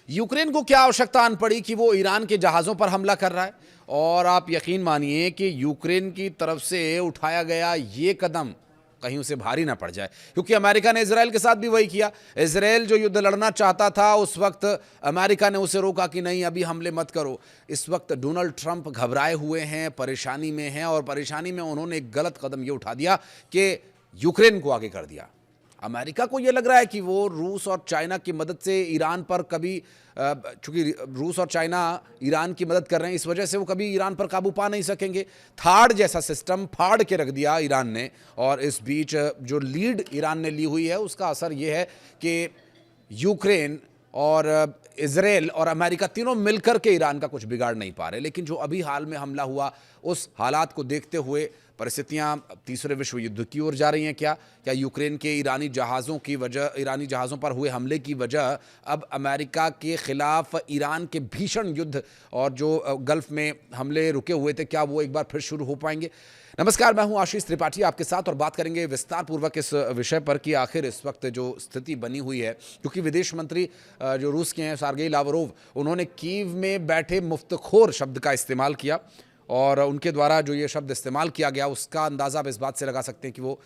Ukraine को क्या आवश्यकता आन पड़ी कि वो ईरान के जहाज़ों पर हमला कर रहा है। और आप यकीन मानिए कि यूक्रेन की तरफ से उठाया गया ये कदम कहीं उसे भारी ना पड़ जाए, क्योंकि अमेरिका ने इजराइल के साथ भी वही किया। इजराइल जो युद्ध लड़ना चाहता था, उस वक्त अमेरिका ने उसे रोका कि नहीं, अभी हमले मत करो। इस वक्त डोनाल्ड ट्रंप घबराए हुए हैं, परेशानी में हैं, और परेशानी में उन्होंने एक गलत कदम ये उठा दिया कि यूक्रेन को आगे कर दिया। अमेरिका को यह लग रहा है कि वो रूस और चाइना की मदद से ईरान पर कभी, चूंकि रूस और चाइना ईरान की मदद कर रहे हैं, इस वजह से वो कभी ईरान पर काबू पा नहीं सकेंगे। थाड़ जैसा सिस्टम फाड़ के रख दिया ईरान ने। और इस बीच जो लीड ईरान ने ली हुई है, उसका असर यह है कि यूक्रेन और इजराइल और अमेरिका तीनों मिलकर के ईरान का कुछ बिगाड़ नहीं पा रहे। लेकिन जो अभी हाल में हमला हुआ, उस हालात को देखते हुए परिस्थितियां तीसरे विश्व युद्ध की ओर जा रही हैं। क्या यूक्रेन के ईरानी जहाज़ों पर हुए हमले की वजह अब अमेरिका के खिलाफ ईरान के भीषण युद्ध और जो गल्फ में हमले रुके हुए थे, क्या वो एक बार फिर शुरू हो पाएंगे? नमस्कार, मैं हूं आशीष त्रिपाठी आपके साथ, और बात करेंगे विस्तार पूर्वक इस विषय पर कि आखिर इस वक्त जो स्थिति बनी हुई है, क्योंकि विदेश मंत्री जो रूस के हैं, सर्गेई लावरोव, उन्होंने कीव में बैठे मुफ्तखोर शब्द का इस्तेमाल किया। और उनके द्वारा जो ये शब्द इस्तेमाल किया गया, उसका अंदाज़ा आप इस बात से लगा सकते हैं कि वो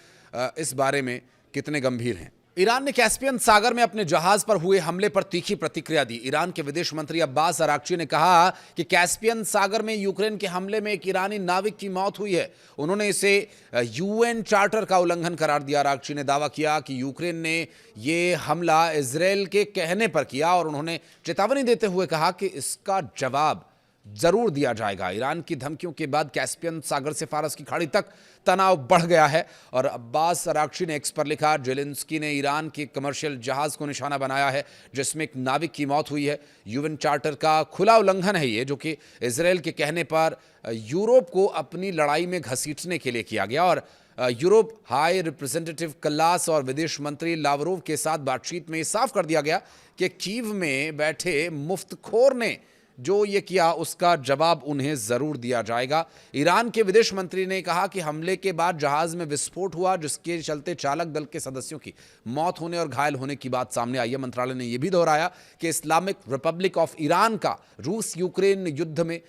इस बारे में कितने गंभीर हैं। ईरान ने कैस्पियन सागर में अपने जहाज पर हुए हमले पर तीखी प्रतिक्रिया दी। ईरान के विदेश मंत्री अब्बास अराक्ची ने कहा कि कैस्पियन सागर में यूक्रेन के हमले में एक ईरानी नाविक की मौत हुई है। उन्होंने इसे यूएन चार्टर का उल्लंघन करार दिया। अराक्ची ने दावा किया कि यूक्रेन ने ये हमला इजरायल के कहने पर किया, और उन्होंने चेतावनी देते हुए कहा कि इसका जवाब जरूर दिया जाएगा। ईरान की धमकियों के बाद कैस्पियन सागर से फारस की खाड़ी तक तनाव बढ़ गया है। और अब्बास अराक्ची ने एक्स पर लिखा, जेलेंस्की ने ईरान के कमर्शियल जहाज को निशाना बनाया है जिसमें एक नाविक की मौत हुई है। यूएन चार्टर का खुला उल्लंघन है ये, जो कि इजरायल के कहने पर यूरोप को अपनी लड़ाई में घसीटने के लिए किया गया। और यूरोप हाई रिप्रेजेंटेटिव कल्लास और विदेश मंत्री लावरोव के साथ बातचीत में साफ कर दिया गया कि कीव में बैठे मुफ्तखोर ने जो ये किया, उसका जवाब उन्हें जरूर दिया जाएगा। ईरान के विदेश मंत्री ने कहा कि हमले के बाद जहाज में विस्फोट हुआ, जिसके चलते चालक दल के सदस्यों की मौत होने और घायल होने की बात सामने आई है। मंत्रालय ने यह भी दोहराया कि इस्लामिक रिपब्लिक ऑफ ईरान का रूस यूक्रेन युद्ध में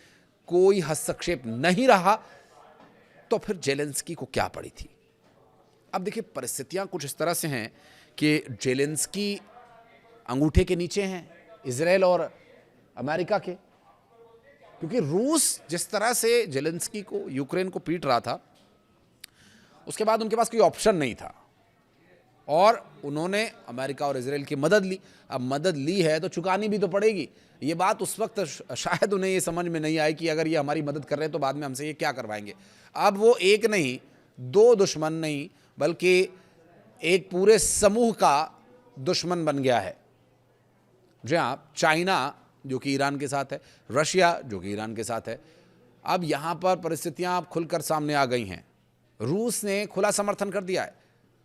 कोई हस्तक्षेप नहीं रहा। तो फिर जेलेंस्की को क्या पड़ी थी? अब देखिए, परिस्थितियां कुछ इस तरह से हैं कि जेलेंस्की अंगूठे के नीचे हैं इजराइल और अमेरिका के, क्योंकि रूस जिस तरह से जेलेंस्की को, यूक्रेन को पीट रहा था, उसके बाद उनके पास कोई ऑप्शन नहीं था, और उन्होंने अमेरिका और इजराइल की मदद ली। अब मदद ली है तो चुकानी भी तो पड़ेगी। ये बात उस वक्त शायद उन्हें ये समझ में नहीं आई कि अगर ये हमारी मदद कर रहे हैं तो बाद में हमसे ये क्या करवाएंगे। अब वो एक नहीं, दो दुश्मन नहीं, बल्कि एक पूरे समूह का दुश्मन बन गया है। जी हाँ, चाइना जो कि ईरान के साथ है, रशिया जो कि ईरान के साथ है। अब यहां पर परिस्थितियां खुलकर सामने आ गई हैं। रूस ने खुला समर्थन कर दिया है।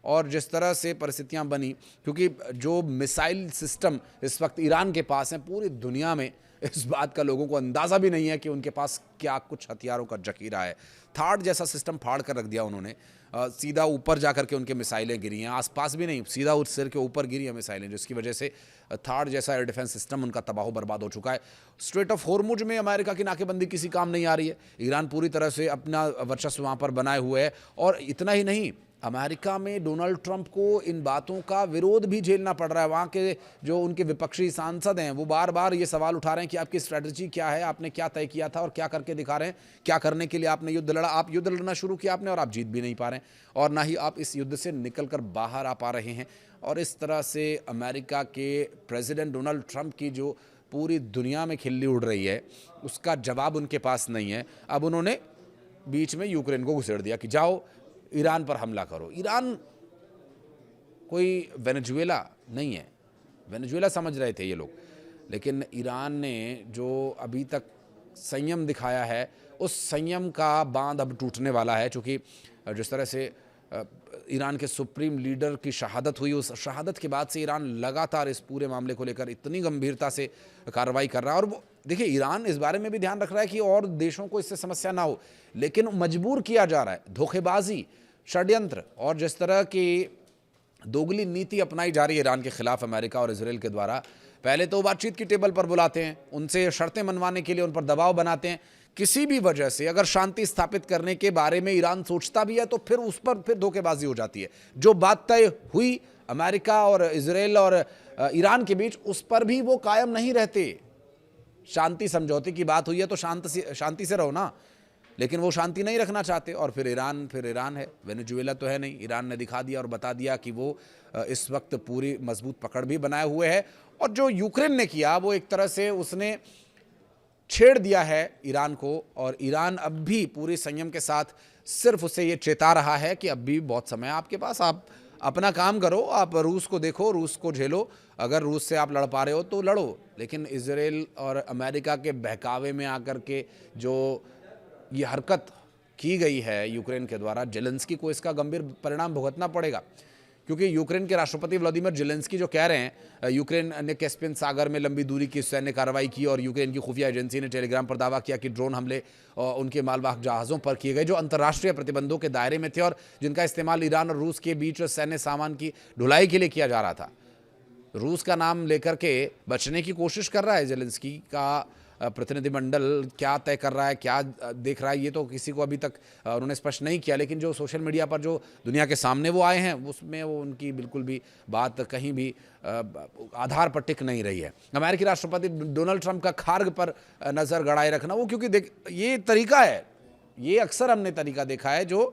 और जिस तरह से परिस्थितियां बनी, क्योंकि जो मिसाइल सिस्टम इस वक्त ईरान के पास है, पूरी दुनिया में इस बात का लोगों को अंदाजा भी नहीं है कि उनके पास क्या कुछ हथियारों का जखीरा है। थाड़ जैसा सिस्टम फाड़ कर रख दिया उन्होंने। सीधा ऊपर जाकर के उनके मिसाइलें गिरी हैं, आसपास भी नहीं, सीधा उस सिर के ऊपर गिरी हैं मिसाइलें, जिसकी वजह से थाड़ जैसा एयर डिफेंस सिस्टम उनका तबाह बर्बाद हो चुका है। स्ट्रेट ऑफ होर्मुज में अमेरिका की नाकेबंदी किसी काम नहीं आ रही है। ईरान पूरी तरह से अपना वर्चस्व वहाँ पर बनाए हुए है। और इतना ही नहीं, अमेरिका में डोनाल्ड ट्रंप को इन बातों का विरोध भी झेलना पड़ रहा है। वहाँ के जो उनके विपक्षी सांसद हैं, वो बार बार ये सवाल उठा रहे हैं कि आपकी स्ट्रैटेजी क्या है, आपने क्या तय किया था और क्या करके दिखा रहे हैं, क्या करने के लिए आपने युद्ध लड़ा। आप युद्ध लड़ना शुरू किया आपने, और आप जीत भी नहीं पा रहे हैं, और ना ही आप इस युद्ध से निकल कर बाहर आ पा रहे हैं। और इस तरह से अमेरिका के प्रेसिडेंट डोनाल्ड ट्रंप की जो पूरी दुनिया में खिल्ली उड़ रही है, उसका जवाब उनके पास नहीं है। अब उन्होंने बीच में यूक्रेन को घुसेड़ दिया कि जाओ ईरान पर हमला करो। ईरान कोई वेनेजुएला नहीं है। वेनेजुएला समझ रहे थे ये लोग, लेकिन ईरान ने जो अभी तक संयम दिखाया है, उस संयम का बांध अब टूटने वाला है। क्योंकि जिस तरह से ईरान के सुप्रीम लीडर की शहादत हुई, उस शहादत के बाद से ईरान लगातार इस पूरे मामले को लेकर इतनी गंभीरता से कार्रवाई कर रहा है। और वो देखिए, ईरान इस बारे में भी ध्यान रख रहा है कि और देशों को इससे समस्या ना हो, लेकिन मजबूर किया जा रहा है। धोखेबाजी, षड्यंत्र और जिस तरह की दोगली नीति अपनाई जा रही है ईरान के खिलाफ अमेरिका और इजराइल के द्वारा, पहले तो बातचीत की टेबल पर बुलाते हैं, उनसे शर्तें मनवाने के लिए उन पर दबाव बनाते हैं। किसी भी वजह से अगर शांति स्थापित करने के बारे में ईरान सोचता भी है तो फिर उस पर फिर धोखेबाजी हो जाती है। जो बात तय हुई अमेरिका और इजराइल और ईरान के बीच, उस पर भी वो कायम नहीं रहते। शांति समझौते की बात हुई है तो शांति से रहो ना, लेकिन वो शांति नहीं रखना चाहते। और फिर ईरान है, वेनेजुएला तो है नहीं। ईरान ने दिखा दिया और बता दिया कि वो इस वक्त पूरी मजबूत पकड़ भी बनाए हुए है। और जो यूक्रेन ने किया वो एक तरह से उसने छेड़ दिया है ईरान को, और ईरान अब भी पूरे संयम के साथ सिर्फ उसे ये चेता रहा है कि अब भी बहुत समय है आपके पास, आप अपना काम करो, आप रूस को देखो, रूस को झेलो, अगर रूस से आप लड़ पा रहे हो तो लड़ो। लेकिन इजराइल और अमेरिका के बहकावे में आकर के जो ये हरकत की गई है यूक्रेन के द्वारा, जेलेंस्की को इसका गंभीर परिणाम भुगतना पड़ेगा। क्योंकि यूक्रेन के राष्ट्रपति व्लादिमीर जेलेंस्की जो कह रहे हैं, यूक्रेन ने कैस्पियन सागर में लंबी दूरी की सैन्य कार्रवाई की और यूक्रेन की खुफिया एजेंसी ने टेलीग्राम पर दावा किया कि ड्रोन हमले उनके मालवाहक जहाज़ों पर किए गए जो अंतर्राष्ट्रीय प्रतिबंधों के दायरे में थे और जिनका इस्तेमाल ईरान और रूस के बीच सैन्य सामान की ढुलाई के लिए किया जा रहा था। रूस का नाम लेकर के बचने की कोशिश कर रहा है जेलेंस्की का प्रतिनिधिमंडल। क्या तय कर रहा है, क्या देख रहा है, ये तो किसी को अभी तक उन्होंने स्पष्ट नहीं किया। लेकिन जो सोशल मीडिया पर जो दुनिया के सामने वो आए हैं, उसमें वो उनकी बिल्कुल भी बात कहीं भी आधार पर टिक नहीं रही है। अमेरिकी राष्ट्रपति डोनाल्ड ट्रंप का खार्ग पर नज़र गड़ाए रखना, वो क्योंकि देख ये तरीका है, ये अक्सर हमने तरीका देखा है जो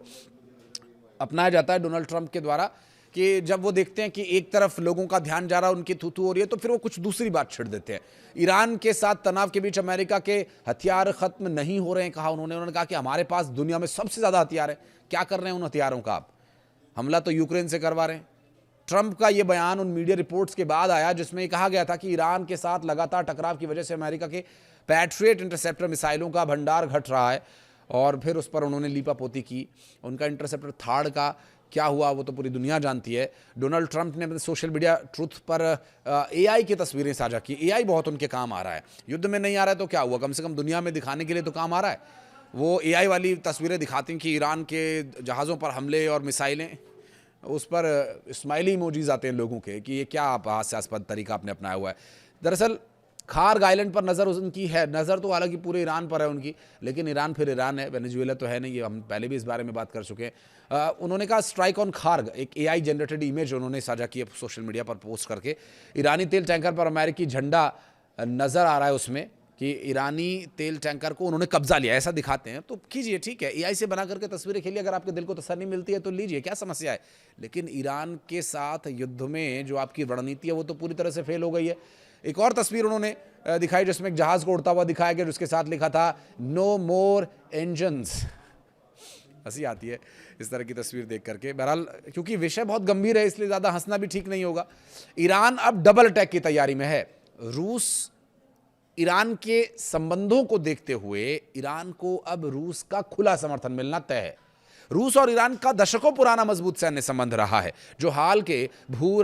अपनाया जाता है डोनाल्ड ट्रंप के द्वारा, कि जब वो देखते हैं कि एक तरफ लोगों का ध्यान जा रहा है, उनकी थू थू हो रही है, तो फिर वो कुछ दूसरी बात छिड़ देते हैं। ईरान के साथ तनाव के बीच अमेरिका के हथियार खत्म नहीं हो रहे हैं, कहा उन्होंने कहा कि हमारे पास दुनिया में सबसे ज्यादा हथियार है। क्या कर रहे हैं उन हथियारों का आप? हमला तो यूक्रेन से करवा रहे हैं। ट्रंप का यह बयान उन मीडिया रिपोर्ट्स के बाद आया जिसमें कहा गया था कि ईरान के साथ लगातार टकराव की वजह से अमेरिका के पैट्रियट इंटरसेप्टर मिसाइलों का भंडार घट रहा है, और फिर उस पर उन्होंने लीपापोती की। उनका इंटरसेप्टर थार्ड का क्या हुआ वो तो पूरी दुनिया जानती है। डोनाल्ड ट्रंप ने अपने सोशल मीडिया ट्रुथ पर एआई की तस्वीरें साझा की। एआई बहुत उनके काम आ रहा है, युद्ध में नहीं आ रहा है तो क्या हुआ, कम से कम दुनिया में दिखाने के लिए तो काम आ रहा है। वो एआई वाली तस्वीरें दिखाती हैं कि ईरान के जहाज़ों पर हमले और मिसाइलें, उस पर स्माइली इमोजीज आते हैं लोगों के कि ये क्या हास्यास्पद तरीका आपने अपनाया हुआ है। दरअसल खार्ग आइलैंड पर नज़र उनकी है, नज़र तो हालांकि पूरे ईरान पर है उनकी, लेकिन ईरान फिर ईरान है, वेनेजुएला तो है नहीं। ये हम पहले भी इस बारे में बात कर चुके हैं। उन्होंने कहा स्ट्राइक ऑन खार्ग, एक एआई जनरेटेड इमेज उन्होंने साझा की है सोशल मीडिया पर पोस्ट करके। ईरानी तेल टैंकर पर अमेरिकी झंडा नज़र आ रहा है उसमें, कि ईरानी तेल टैंकर को उन्होंने कब्जा लिया, ऐसा दिखाते हैं। तो कीजिए, ठीक है, एआई से बना करके तस्वीरें खेलिए, अगर आपके दिल को तसल्ली मिलती है तो लीजिए, क्या समस्या है। लेकिन ईरान के साथ युद्ध में जो आपकी रणनीति है वो तो पूरी तरह से फेल हो गई है। एक और तस्वीर उन्होंने दिखाई जिसमें एक जहाज को उड़ता हुआ दिखाया गया, जिसके साथ लिखा था नो मोर इंजन्स। हंसी आती है इस तरह की तस्वीर देख करके। बहरहाल क्योंकि विषय बहुत गंभीर है इसलिए ज्यादा हंसना भी ठीक नहीं होगा। ईरान अब डबल अटैक की तैयारी में है। रूस ईरान के संबंधों को देखते हुए ईरान को अब रूस का खुला समर्थन मिलना तय है। रूस और ईरान का दशकों पुराना मजबूत सैन्य संबंध रहा है, जो हाल के भू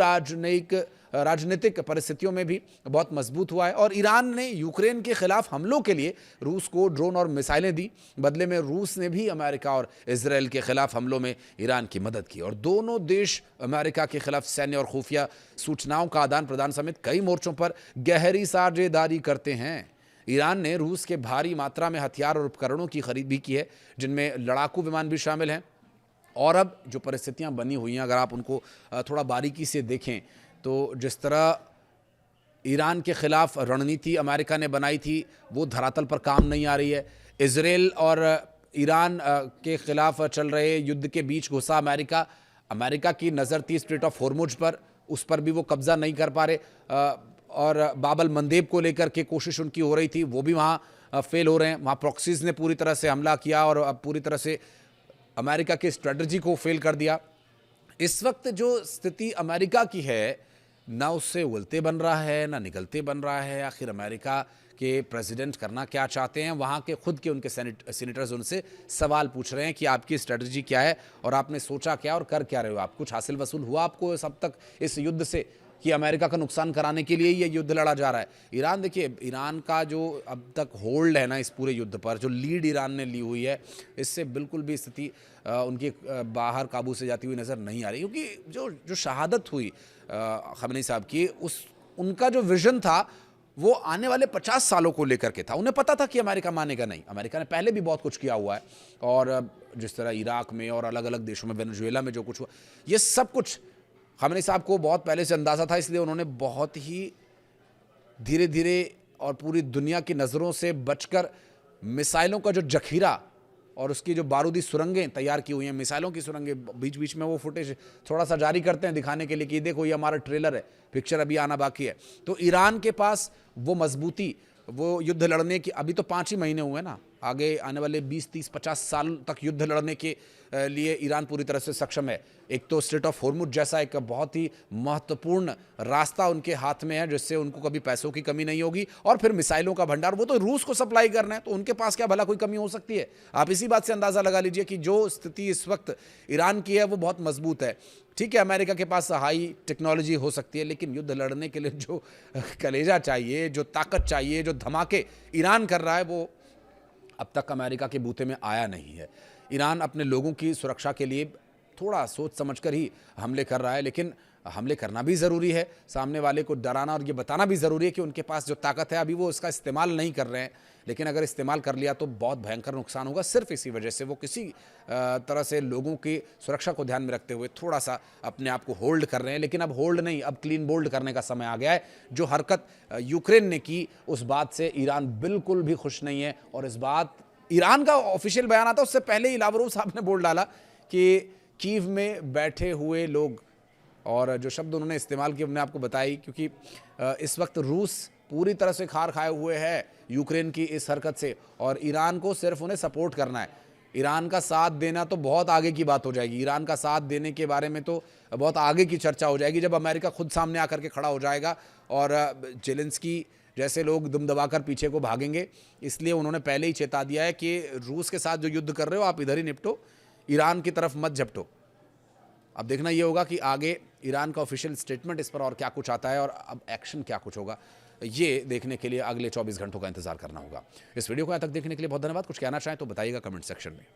राजनीतिक परिस्थितियों में भी बहुत मजबूत हुआ है। और ईरान ने यूक्रेन के खिलाफ हमलों के लिए रूस को ड्रोन और मिसाइलें दी। बदले में रूस ने भी अमेरिका और इजराइल के खिलाफ हमलों में ईरान की मदद की, और दोनों देश अमेरिका के खिलाफ सैन्य और खुफिया सूचनाओं का आदान प्रदान समेत कई मोर्चों पर गहरी साझेदारी करते हैं। ईरान ने रूस के भारी मात्रा में हथियार और उपकरणों की खरीद भी की है, जिनमें लड़ाकू विमान भी शामिल हैं। और अब जो परिस्थितियां बनी हुई हैं, अगर आप उनको थोड़ा बारीकी से देखें तो जिस तरह ईरान के खिलाफ रणनीति अमेरिका ने बनाई थी वो धरातल पर काम नहीं आ रही है। इजराइल और ईरान के खिलाफ चल रहे युद्ध के बीच घुसा अमेरिका की नज़र थी स्ट्रेट ऑफ हॉर्मुज पर, उस पर भी वो कब्जा नहीं कर पा रहे। और बाबल मंदेब को लेकर के कोशिश उनकी हो रही थी, वो भी वहाँ फेल हो रहे हैं। वहाँ प्रॉक्सीज ने पूरी तरह से हमला किया और अब पूरी तरह से अमेरिका की स्ट्रेटजी को फेल कर दिया। इस वक्त जो स्थिति अमेरिका की है, ना उससे उलते बन रहा है ना निकलते बन रहा है। आखिर अमेरिका के प्रेसिडेंट करना क्या चाहते हैं, वहाँ के खुद के उनके सीनेटर्स उनसे सवाल पूछ रहे हैं कि आपकी स्ट्रेटजी क्या है और आपने सोचा क्या और कर क्या रहे हो आप। कुछ हासिल वसूल हुआ आपको सब तक इस युद्ध से, कि अमेरिका का नुकसान कराने के लिए ये युद्ध लड़ा जा रहा है। ईरान, देखिए ईरान का जो अब तक होल्ड है ना इस पूरे युद्ध पर, जो लीड ईरान ने ली हुई है, इससे बिल्कुल भी स्थिति उनकी बाहर काबू से जाती हुई नज़र नहीं आ रही। क्योंकि जो शहादत हुई खamenei साहब की, उनका जो विजन था वो आने वाले 50 सालों को लेकर के था। उन्हें पता था कि अमेरिका मानेगा नहीं। अमेरिका ने पहले भी बहुत कुछ किया हुआ है, और जिस तरह इराक में और अलग अलग देशों में, वेनेजुएला में जो कुछ हुआ, ये सब कुछ खामेनी साहब को बहुत पहले से अंदाज़ा था। इसलिए उन्होंने बहुत ही धीरे धीरे और पूरी दुनिया की नज़रों से बचकर मिसाइलों का जो जखीरा और उसकी जो बारूदी सुरंगें तैयार की हुई हैं, मिसाइलों की सुरंगें, बीच बीच में वो फुटेज थोड़ा सा जारी करते हैं दिखाने के लिए कि देखो ये हमारा ट्रेलर है, पिक्चर अभी आना बाकी है। तो ईरान के पास वो मजबूती, वो युद्ध लड़ने की, अभी तो 5 ही महीने हुए ना, आगे आने वाले 20, 30, 50 साल तक युद्ध लड़ने के लिए ईरान पूरी तरह से सक्षम है। एक तो स्ट्रेट ऑफ हॉर्मुज जैसा एक बहुत ही महत्वपूर्ण रास्ता उनके हाथ में है, जिससे उनको कभी पैसों की कमी नहीं होगी, और फिर मिसाइलों का भंडार, वो तो रूस को सप्लाई करना है, तो उनके पास क्या भला कोई कमी हो सकती है। आप इसी बात से अंदाज़ा लगा लीजिए कि जो स्थिति इस वक्त ईरान की है वो बहुत मजबूत है। ठीक है, अमेरिका के पास हाई टेक्नोलॉजी हो सकती है, लेकिन युद्ध लड़ने के लिए जो कलेजा चाहिए, जो ताकत चाहिए, जो धमाके ईरान कर रहा है, वो अब तक अमेरिका के बूते में आया नहीं है। ईरान अपने लोगों की सुरक्षा के लिए थोड़ा सोच समझकर ही हमले कर रहा है, लेकिन हमले करना भी ज़रूरी है, सामने वाले को डराना और ये बताना भी ज़रूरी है कि उनके पास जो ताकत है अभी वो उसका इस्तेमाल नहीं कर रहे हैं, लेकिन अगर इस्तेमाल कर लिया तो बहुत भयंकर नुकसान होगा। सिर्फ इसी वजह से वो किसी तरह से लोगों की सुरक्षा को ध्यान में रखते हुए थोड़ा सा अपने आप को होल्ड कर रहे हैं। लेकिन अब होल्ड नहीं, अब क्लीन बोल्ड करने का समय आ गया है। जो हरकत यूक्रेन ने की, उस बात से ईरान बिल्कुल भी खुश नहीं है, और इस बात, ईरान का ऑफिशियल बयान आता उससे पहले ही लावरोव साहब ने बोल डाला कि कीव में बैठे हुए लोग, और जो शब्द उन्होंने इस्तेमाल किए हमने आपको बताई, क्योंकि इस वक्त रूस पूरी तरह से खार खाए हुए है यूक्रेन की इस हरकत से, और ईरान को सिर्फ उन्हें सपोर्ट करना है। ईरान का साथ देना तो बहुत आगे की बात हो जाएगी। ईरान का साथ देने के बारे में तो बहुत आगे की चर्चा हो जाएगी, जब अमेरिका खुद सामने आकर के खड़ा हो जाएगा और जेलेंस्की जैसे लोग दुम दबाकर पीछे को भागेंगे। इसलिए उन्होंने पहले ही चेता दिया है कि रूस के साथ जो युद्ध कर रहे हो आप इधर ही निपटो, ईरान की तरफ मत झपटो। अब देखना ये होगा कि आगे ईरान का ऑफिशियल स्टेटमेंट इस पर और क्या कुछ आता है, और अब एक्शन क्या कुछ होगा, ये देखने के लिए अगले 24 घंटों का इंतजार करना होगा। इस वीडियो को यहाँ तक देखने के लिए बहुत धन्यवाद। कुछ कहना चाहें तो बताइएगा कमेंट सेक्शन में।